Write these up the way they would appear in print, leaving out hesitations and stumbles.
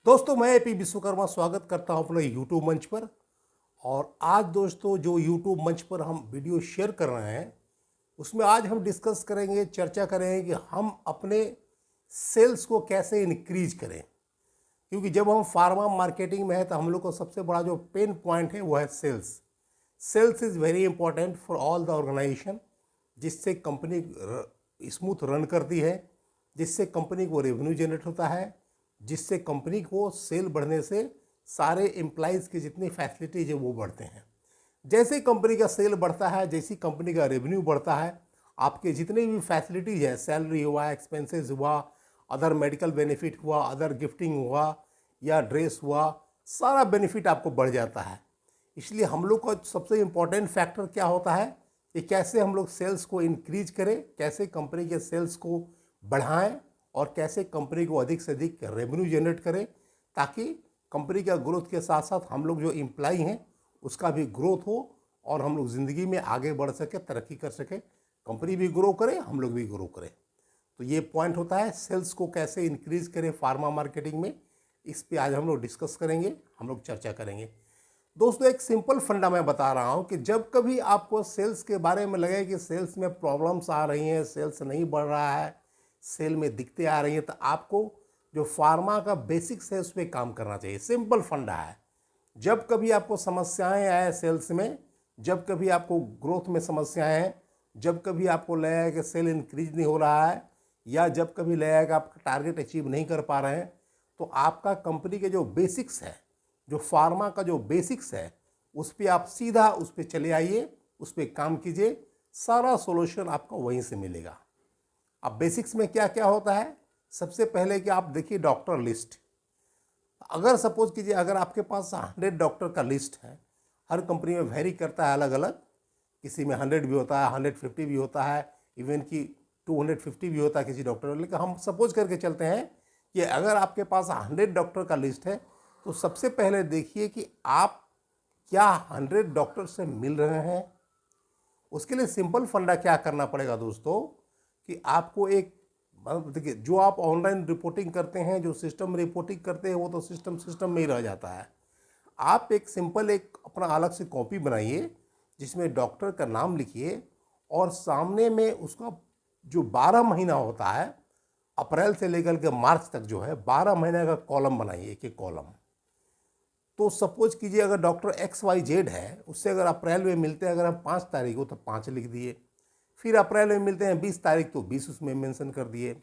दोस्तों मैं एपी विश्वकर्मा स्वागत करता हूं अपने यूट्यूब मंच पर। और आज दोस्तों जो यूट्यूब मंच पर हम वीडियो शेयर कर रहे हैं उसमें आज हम डिस्कस करेंगे, चर्चा करेंगे कि हम अपने सेल्स को कैसे इंक्रीज करें। क्योंकि जब हम फार्मा मार्केटिंग में है तो हम लोग को सबसे बड़ा जो पेन पॉइंट है वो है sales. Sales is very important for all the organisation, जिससे कंपनी स्मूथ रन करती है, जिससे कंपनी को रेवेन्यू जनरेट होता है, जिससे कंपनी को सेल बढ़ने से सारे एम्प्लॉइज़ की जितनी फैसिलिटीज है वो बढ़ते हैं। जैसे कंपनी का सेल बढ़ता है, जैसी कंपनी का रेवेन्यू बढ़ता है, आपके जितने भी फैसिलिटीज है, सैलरी हुआ, एक्सपेंसेस हुआ, अदर मेडिकल बेनिफिट हुआ, अदर गिफ्टिंग हुआ या ड्रेस हुआ, सारा बेनिफिट आपको बढ़ जाता है। इसलिए हम लोग का सबसे इम्पोर्टेंट फैक्टर क्या होता है कि कैसे हम लोग सेल्स को इंक्रीज करें, कैसे कंपनी के सेल्स को बढ़ाएं और कैसे कंपनी को अधिक से अधिक रेवेन्यू जनरेट करें, ताकि कंपनी का ग्रोथ के साथ साथ हम लोग जो एम्प्लॉई हैं उसका भी ग्रोथ हो और हम लोग ज़िंदगी में आगे बढ़ सके, तरक्की कर सके, कंपनी भी ग्रो करे, हम लोग भी ग्रो करें। तो ये पॉइंट होता है सेल्स को कैसे इंक्रीज करें फार्मा मार्केटिंग में। इस पे आज हम लोग डिस्कस करेंगे, हम लोग चर्चा करेंगे। दोस्तों एक सिंपल फंडा मैं बता रहा हूँ कि जब कभी आपको सेल्स के बारे में लगे कि सेल्स में प्रॉब्लम्स आ रही हैं, सेल्स नहीं बढ़ रहा है, सेल में दिक्कतें आ रही हैं, तो आपको जो फार्मा का बेसिक्स है उस पर काम करना चाहिए। सिंपल फंडा है। जब कभी आपको समस्याएं आए सेल्स में, जब कभी आपको ग्रोथ में समस्याएं हैं, जब कभी आपको लगा कि सेल इंक्रीज नहीं हो रहा है, या जब कभी लगा कि आप टारगेट अचीव नहीं कर पा रहे हैं, तो आपका कंपनी के जो बेसिक्स है, जो फार्मा का जो बेसिक्स है, उस पर आप सीधा उस पर चले आइए, उस पर काम कीजिए, सारा सोल्यूशन आपको वहीं से मिलेगा। अब बेसिक्स में क्या क्या होता है, सबसे पहले कि आप देखिए डॉक्टर लिस्ट। अगर सपोज कीजिए अगर आपके पास 100 डॉक्टर का लिस्ट है, हर कंपनी में वेरी करता है अलग अलग, किसी में 100 भी होता है, 150 भी होता है, इवन कि 250 भी होता है किसी डॉक्टर में। लेकिन हम सपोज करके चलते हैं कि अगर आपके पास 100 डॉक्टर का लिस्ट है, तो सबसे पहले देखिए कि आप क्या 100 डॉक्टर से मिल रहे हैं। उसके लिए सिंपल फंडा क्या करना पड़ेगा दोस्तों कि आपको एक, देखिए जो आप ऑनलाइन रिपोर्टिंग करते हैं, जो सिस्टम रिपोर्टिंग करते हैं, वो तो सिस्टम में ही रह जाता है। आप एक सिंपल एक अपना अलग से कॉपी बनाइए जिसमें डॉक्टर का नाम लिखिए और सामने में उसका जो 12 महीना होता है, अप्रैल से लेकर के मार्च तक जो है 12 महीने का कॉलम बनाइए, एक एक कॉलम। तो सपोज कीजिए अगर डॉक्टर XYZ है, उससे अगर अप्रैल में मिलते हैं अगर हम 5 तारीख को, तो 5 लिख दिए। फिर अप्रैल में मिलते हैं 20 तारीख, तो 20 उसमें मेंशन कर दिए।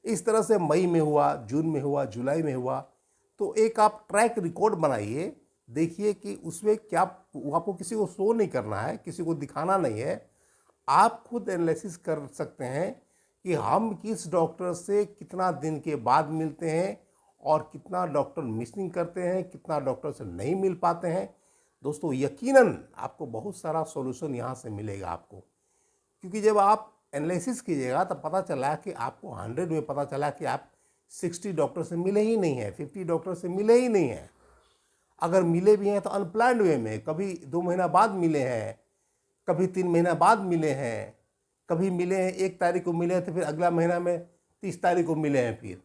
इस तरह से मई में हुआ, जून में हुआ, जुलाई में हुआ। तो एक आप ट्रैक रिकॉर्ड बनाइए, देखिए कि उसमें क्या, आपको किसी को शो नहीं करना है, किसी को दिखाना नहीं है। आप खुद एनालिसिस कर सकते हैं कि हम किस डॉक्टर से कितना दिन के बाद मिलते हैं और कितना डॉक्टर मिसिंग करते हैं, कितना डॉक्टर से नहीं मिल पाते हैं। दोस्तों यकीनन आपको बहुत सारा सॉल्यूशन यहाँ से मिलेगा आपको, क्योंकि जब आप एनालिसिस कीजिएगा तब पता चला कि आपको 100 में पता चला कि आप 60 डॉक्टर से मिले ही नहीं हैं, 50 डॉक्टर से मिले ही नहीं हैं। अगर मिले भी हैं तो अनप्लान्ड वे में, कभी 2 महीना बाद मिले हैं, कभी 3 महीना बाद मिले हैं, कभी मिले हैं 1 तारीख को मिले हैं तो फिर अगला महीना में 30 तारीख को मिले हैं। फिर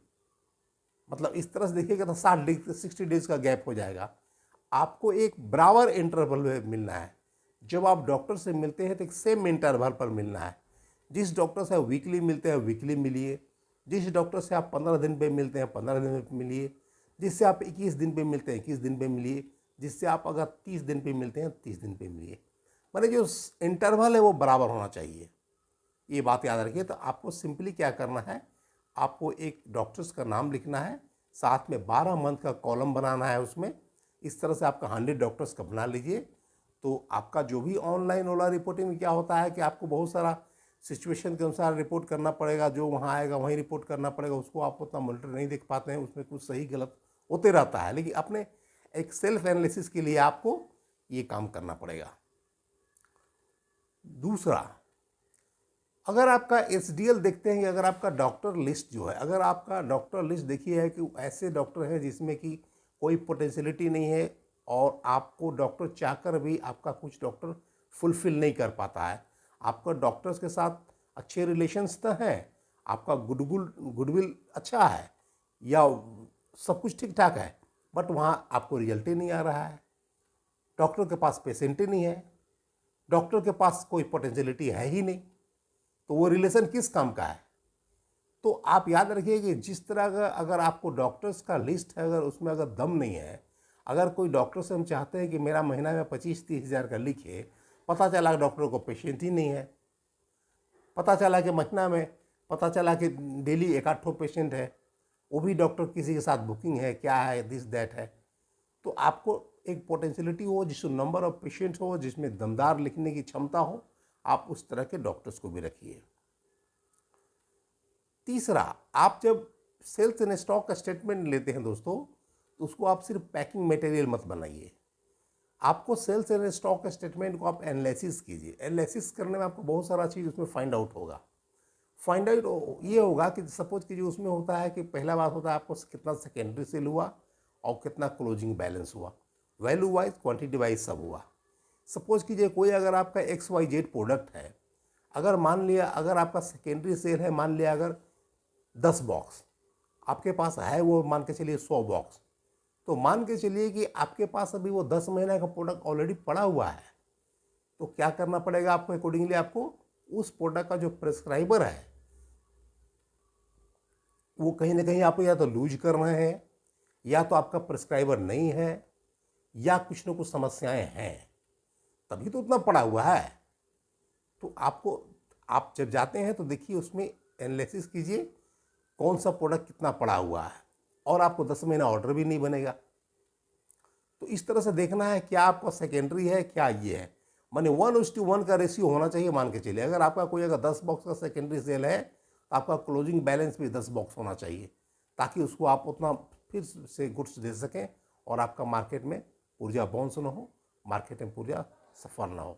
मतलब इस तरह से देखिएगा तो 60 डेज का गैप हो जाएगा। आपको एक बराबर इंटरवल में मिलना है। जब आप डॉक्टर से मिलते हैं तो एक सेम इंटरवल पर मिलना है। जिस डॉक्टर से आप वीकली मिलते हैं वीकली मिलिए, जिस डॉक्टर से आप 15 दिन पे मिलते हैं 15 दिन पे मिलिए, जिससे आप 21 दिन पे मिलते हैं 21 दिन पे मिलिए, जिससे आप अगर 30 दिन पे मिलते हैं 30 दिन पे मिलिए। माने जो इंटरवल है वो बराबर होना चाहिए, ये बात याद रखिए। तो आपको सिंपली क्या करना है, आपको एक डॉक्टर्स का नाम लिखना है, साथ में 12 मंथ का कॉलम बनाना है उसमें। इस तरह से आपका 100 डॉक्टर्स का बना लीजिए। तो आपका जो भी ऑनलाइन वाला रिपोर्टिंग में क्या होता है कि आपको बहुत सारा सिचुएशन के अनुसार रिपोर्ट करना पड़ेगा, जो वहाँ आएगा वहीं रिपोर्ट करना पड़ेगा, उसको आप उतना मॉनिटर नहीं देख पाते हैं, उसमें कुछ सही गलत होते रहता है। लेकिन अपने एक सेल्फ एनालिसिस के लिए आपको ये काम करना पड़ेगा। दूसरा, अगर आपका SDL देखते हैं कि अगर आपका डॉक्टर लिस्ट जो है, अगर आपका डॉक्टर लिस्ट देखिए है कि ऐसे डॉक्टर हैं जिसमें कि कोई पोटेंशियलिटी नहीं है और आपको डॉक्टर चाहकर भी आपका कुछ डॉक्टर फुलफिल नहीं कर पाता है, आपका डॉक्टर्स के साथ अच्छे रिलेशंस तो हैं, आपका गुडविल अच्छा है, या सब कुछ ठीक ठाक है, बट वहाँ आपको रिजल्ट ही नहीं आ रहा है, डॉक्टर के पास पेशेंट ही नहीं है, डॉक्टर के पास कोई पोटेंशियलिटी है ही नहीं, तो वो रिलेशन किस काम का है। तो आप याद रखिए कि जिस तरह का अगर आपको डॉक्टर्स का लिस्ट है, अगर उसमें अगर दम नहीं है, अगर कोई डॉक्टर से हम चाहते हैं कि मेरा महीना में 25-30 हज़ार का लिखे, पता चला कि डॉक्टर को पेशेंट ही नहीं है, पता चला कि महीना में पता चला कि डेली 1-8 पेशेंट है, वो भी डॉक्टर किसी के साथ बुकिंग है, क्या है, दिस दैट है, तो आपको एक पोटेंशियलिटी हो, जिसमें नंबर ऑफ पेशेंट हो, जिसमें दमदार लिखने की क्षमता हो, आप उस तरह के डॉक्टर्स को भी रखिए। तीसरा, आप जब सेल्स एंड स्टॉक स्टेटमेंट लेते हैं दोस्तों, तो उसको आप सिर्फ पैकिंग मटेरियल मत बनाइए, आपको सेल्स एंड स्टॉक स्टेटमेंट को आप एनालिसिस कीजिए। एनालिसिस करने में आपको बहुत सारा चीज़ उसमें फाइंड आउट होगा। फाइंड आउट ये होगा कि सपोज कीजिए उसमें होता है कि पहला बात होता है आपको कितना सेकेंडरी सेल हुआ और कितना क्लोजिंग बैलेंस हुआ, वैल्यू वाइज क्वांटिटी वाइज सब हुआ। सपोज कीजिए कोई अगर आपका XYZ प्रोडक्ट है, अगर मान लिया अगर आपका सेकेंडरी सेल है, मान लिया अगर 10 बॉक्स आपके पास है, वो मान के चलिए 100 बॉक्स, तो मान के चलिए कि आपके पास अभी वो 10 महीने का प्रोडक्ट ऑलरेडी पड़ा हुआ है, तो क्या करना पड़ेगा आपको, अकॉर्डिंगली आपको उस प्रोडक्ट का जो प्रिस्क्राइबर है वो कहीं ना कहीं आपको या तो लूज कर रहे हैं, या तो आपका प्रिस्क्राइबर नहीं है, या कुछ ना कुछ समस्याएं हैं, तभी तो उतना पड़ा हुआ है। तो आपको आप जब जाते हैं तो देखिए उसमें एनालिसिस कीजिए कौन सा प्रोडक्ट कितना पड़ा हुआ है, और आपको 10 महीना ऑर्डर भी नहीं बनेगा। तो इस तरह से देखना है क्या आपका सेकेंडरी है, क्या ये है, माने 1:1 का रेशियो होना चाहिए। मान के चलिए अगर आपका कोई अगर 10 बॉक्स का सेकेंडरी सेल है, तो आपका क्लोजिंग बैलेंस भी 10 बॉक्स होना चाहिए, ताकि उसको आप उतना फिर से गुड्स दे सकें और आपका मार्केट में ऊर्जा बाउंस ना हो, मार्केट में ऊर्जा सफर ना हो।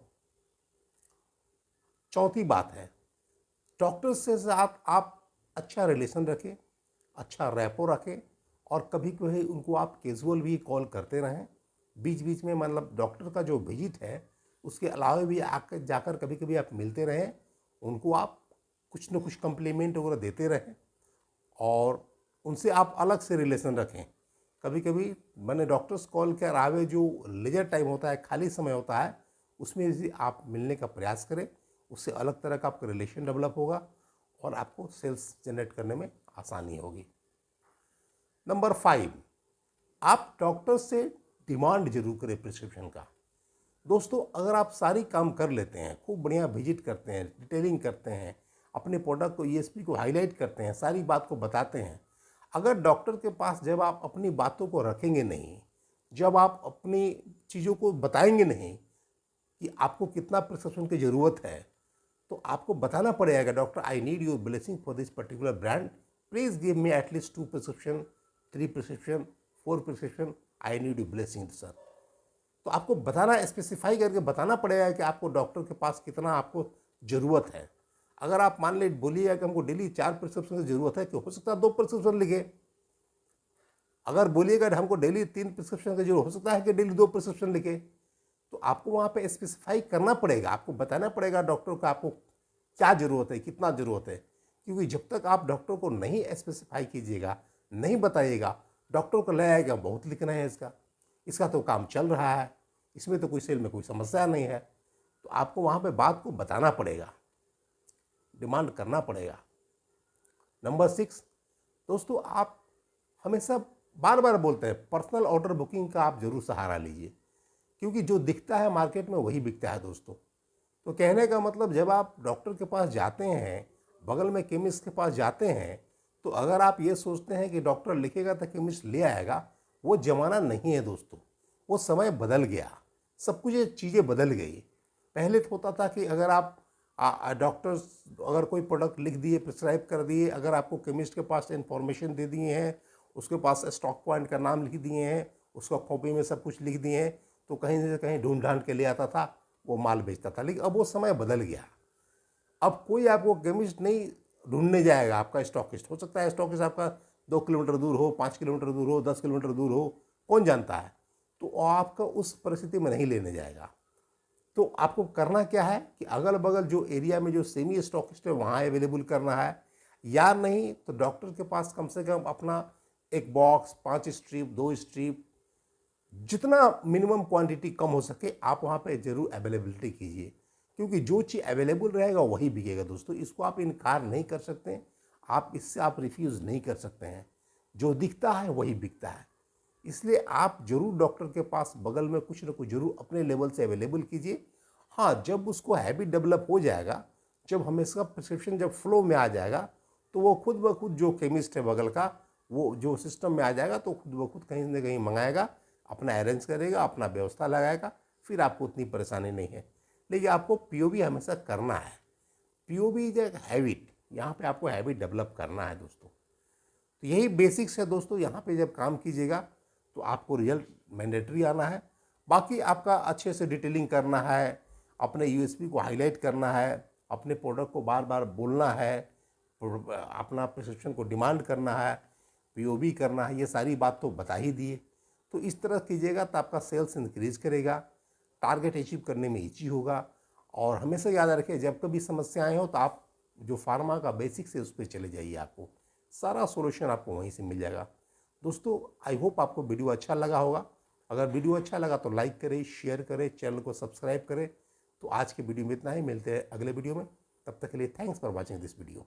चौथी बात है, डॉक्टर्स के साथ आप अच्छा रिलेशन रखें, अच्छा रैपो रखें, और कभी कभी उनको आप कैजुअल भी कॉल करते रहें बीच बीच में, मतलब डॉक्टर का जो विजिट है उसके अलावा भी आकर जाकर कभी कभी आप मिलते रहें, उनको आप कुछ न कुछ कम्प्लीमेंट वगैरह देते रहें, और उनसे आप अलग से रिलेशन रखें। कभी कभी मैंने डॉक्टर्स कॉल के अलावा जो लेजर टाइम होता है, खाली समय होता है, उसमें भी आप मिलने का प्रयास करें, उससे अलग तरह का आपका रिलेशन डेवलप होगा और आपको सेल्स जनरेट करने में आसानी होगी। नंबर 5, आप डॉक्टर से डिमांड जरूर करें प्रिस्क्रिप्शन का। दोस्तों अगर आप सारी काम कर लेते हैं, खूब बढ़िया विजिट करते हैं, डिटेलिंग करते हैं, अपने प्रोडक्ट को ESP को हाईलाइट करते हैं, सारी बात को बताते हैं, अगर डॉक्टर के पास जब आप अपनी बातों को रखेंगे नहीं, जब आप अपनी चीज़ों को बताएंगे नहीं कि आपको कितना प्रिस्क्रिप्शन की ज़रूरत है, तो आपको बताना पड़ेगा doctor I need your blessing for this particular brand, please give me at least 2 prescription, 3 prescription, 4 prescription, I need your blessing sir. तो आपको बताना, स्पेसिफाई करके बताना पड़ेगा कि आपको डॉक्टर के पास कितना आपको ज़रूरत है। अगर आप मान ले बोलिएगा कि हमको डेली 4 प्रिस्क्रिप्शन की ज़रूरत है, कि हो सकता है 2 प्रिस्क्रिप्शन लिखे। अगर बोलिएगा हमको डेली 3 प्रिस्क्रिप्शन की जरूरत, हो सकता है कि डेली 2 प्रिस्क्रिप्शन लिखे। तो आपको वहाँ पे स्पेसिफाई करना पड़ेगा, आपको बताना पड़ेगा डॉक्टर को आपको क्या ज़रूरत है, कितना ज़रूरत है, क्योंकि जब तक आप डॉक्टर को नहीं स्पेसिफाई कीजिएगा, नहीं बताइएगा, डॉक्टर को ले आएगा बहुत लिखना है, इसका तो काम चल रहा है, इसमें तो कोई सेल में कोई समस्या नहीं है। तो आपको वहाँ पे बात को बताना पड़ेगा, डिमांड करना पड़ेगा। नंबर 6, दोस्तों आप हमेशा बार बार बोलते हैं पर्सनल ऑर्डर बुकिंग का आप जरूर सहारा लीजिए, क्योंकि जो दिखता है मार्केट में वही बिकता है दोस्तों। तो कहने का मतलब जब आप डॉक्टर के पास जाते हैं, बगल में केमिस्ट के पास जाते हैं, तो अगर आप ये सोचते हैं कि डॉक्टर लिखेगा तो केमिस्ट ले आएगा, वो ज़माना नहीं है दोस्तों, वो समय बदल गया, सब कुछ ये चीज़ें बदल गई। पहले तो होता था कि अगर आप डॉक्टर्स अगर कोई प्रोडक्ट लिख दिए, प्रिस्क्राइब कर दिए, अगर आपको केमिस्ट के पास इन्फॉर्मेशन दे दिए हैं, उसके पास स्टॉक पॉइंट का नाम लिख दिए हैं, उसका कॉपी में सब कुछ लिख दिए हैं, तो कहीं से कहीं ढूंढ ढांड के ले आता था, वो माल बेचता था। लेकिन अब वो समय बदल गया, अब कोई आपको केमिस्ट नहीं ढूंढने जाएगा, आपका स्टॉकिस्ट। हो सकता है स्टॉकिस्ट आपका 2 किलोमीटर दूर हो, 5 किलोमीटर दूर हो, 10 किलोमीटर दूर हो, कौन जानता है, तो आपका उस परिस्थिति में नहीं लेने जाएगा। तो आपको करना क्या है कि अगल बगल जो एरिया में जो सेमी स्टॉकिस्ट है वहाँ अवेलेबल करना है, या नहीं तो डॉक्टर के पास कम से कम अपना एक बॉक्स, 5 स्ट्रिप, 2 स्ट्रिप, जितना मिनिमम क्वांटिटी कम हो सके आप वहाँ पे ज़रूर अवेलेबिलिटी कीजिए, क्योंकि जो चीज़ अवेलेबल रहेगा वही बिकेगा दोस्तों। इसको आप इनकार नहीं कर सकते हैं, आप इससे आप रिफ्यूज़ नहीं कर सकते हैं। जो दिखता है वही बिकता है। इसलिए आप ज़रूर डॉक्टर के पास बगल में कुछ ना कुछ ज़रूर अपने लेवल से अवेलेबल कीजिए। हाँ, जब उसको हैबिट डेवलप हो जाएगा, जब हमेशा प्रिस्क्रिप्शन जब फ्लो में आ जाएगा, तो वो खुद ब खुद जो केमिस्ट है बगल का, वो जो सिस्टम में आ जाएगा तो खुद ब खुद कहीं ना कहीं मंगाएगा, अपना अरेंज करेगा, अपना व्यवस्था लगाएगा, फिर आपको उतनी परेशानी नहीं है। लेकिन आपको पीओबी हमेशा करना है। पीओबी इज एक हैबिट, यहाँ पे आपको हैबिट डेवलप करना है दोस्तों। तो यही बेसिक्स है दोस्तों। यहाँ पे जब काम कीजिएगा तो आपको रिजल्ट मैंडेटरी आना है। बाकी आपका अच्छे से डिटेलिंग करना है, अपने यूएसपी को हाईलाइट करना है, अपने प्रोडक्ट को बार बार बोलना है, अपना प्रिस्क्रिप्शन को डिमांड करना है, पीओबी करना है, ये सारी बात तो बता ही दिए। तो इस तरह कीजिएगा तो आपका सेल्स इंक्रीज करेगा, टारगेट अचीव करने में ईजी होगा। और हमेशा याद रखिए, जब कभी समस्याएं हो तो आप जो फार्मा का बेसिक्स है उस पर चले जाइए, आपको सारा सॉल्यूशन आपको वहीं से मिल जाएगा। दोस्तों, आई होप आपको वीडियो अच्छा लगा होगा। अगर वीडियो अच्छा लगा तो लाइक करें, शेयर करें, चैनल को सब्सक्राइब करें। तो आज के वीडियो में इतना ही, मिलते हैं अगले वीडियो में। तब तक के लिए thanks for watching this video.